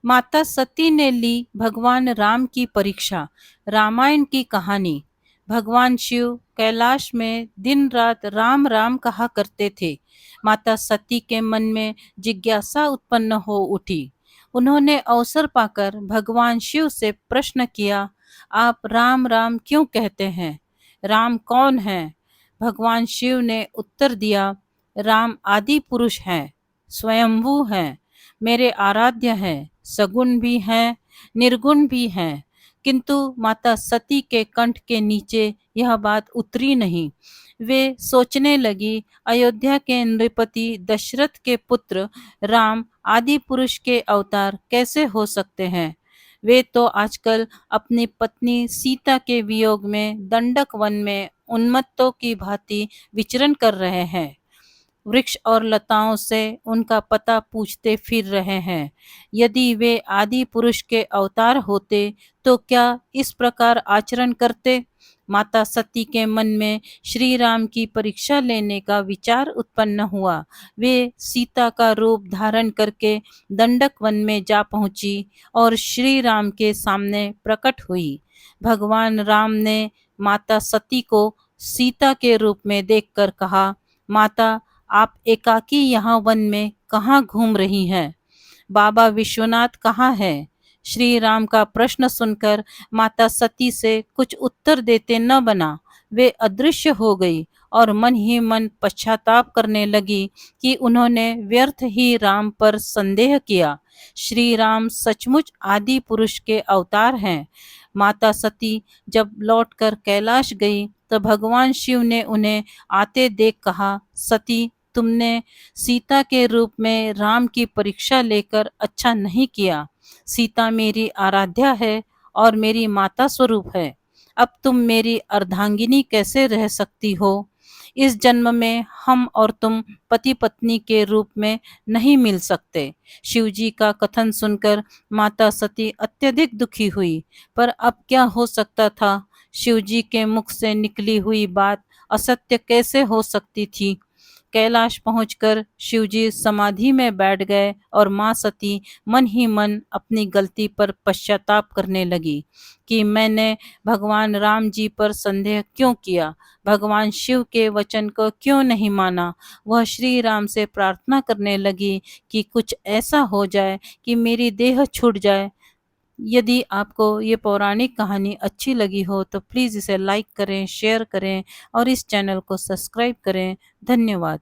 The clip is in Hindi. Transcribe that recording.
माता सती ने ली भगवान राम की परीक्षा। रामायण की कहानी। भगवान शिव कैलाश में दिन रात राम राम कहा करते थे। माता सती के मन में जिज्ञासा उत्पन्न हो उठी। उन्होंने अवसर पाकर भगवान शिव से प्रश्न किया, आप राम राम क्यों कहते हैं? राम कौन है? भगवान शिव ने उत्तर दिया, राम आदि पुरुष हैं, स्वयंभू हैं, मेरे आराध्य हैं, सगुण भी हैं, निर्गुण भी हैं। किंतु माता सती के कंठ के नीचे यह बात उतरी नहीं। वे सोचने लगी, अयोध्या के नृपति दशरथ के पुत्र राम आदि पुरुष के अवतार कैसे हो सकते हैं? वे तो आजकल अपनी पत्नी सीता के वियोग में दंडक वन में उन्मत्तों की भांति विचरण कर रहे हैं। वृक्ष और लताओं से उनका पता पूछते फिर रहे हैं। यदि वे आदि पुरुष के अवतार होते तो क्या इस प्रकार आचरण करते? माता सती के मन में श्री राम की परीक्षा लेने का विचार उत्पन्न हुआ। वे सीता का रूप धारण करके दंडक वन में जा पहुंची और श्री राम के सामने प्रकट हुई। भगवान राम ने माता सती को सीता के रूप में देखकर कहा, माता, आप एकाकी यहाँ वन में कहाँ घूम रही हैं? बाबा विश्वनाथ कहाँ है? श्री राम का प्रश्न सुनकर माता सती से कुछ उत्तर देते न बना। वे अदृश्य हो गई और मन ही मन पश्चाताप करने लगी कि उन्होंने व्यर्थ ही राम पर संदेह किया। श्री राम सचमुच आदि पुरुष के अवतार हैं। माता सती जब लौटकर कैलाश गई तो भगवान शिव ने उन्हें आते देख कहा, सती, तुमने सीता के रूप में राम की परीक्षा लेकर अच्छा नहीं किया। सीता मेरी आराध्या है और मेरी माता स्वरूप है। अब तुम मेरी अर्धांगिनी कैसे रह सकती हो? इस जन्म में हम और तुम पति पत्नी के रूप में नहीं मिल सकते। शिवजी का कथन सुनकर माता सती अत्यधिक दुखी हुई, पर अब क्या हो सकता था? शिवजी के मुख से निकली हुई बात असत्य कैसे हो सकती थी? कैलाश पहुंचकर शिवजी समाधि में बैठ गए और मां सती मन ही मन अपनी गलती पर पश्चाताप करने लगी कि मैंने भगवान राम जी पर संदेह क्यों किया, भगवान शिव के वचन को क्यों नहीं माना। वह श्री राम से प्रार्थना करने लगी कि कुछ ऐसा हो जाए कि मेरी देह छूट जाए। यदि आपको ये पौराणिक कहानी अच्छी लगी हो तो प्लीज़ इसे लाइक करें, शेयर करें और इस चैनल को सब्सक्राइब करें। धन्यवाद।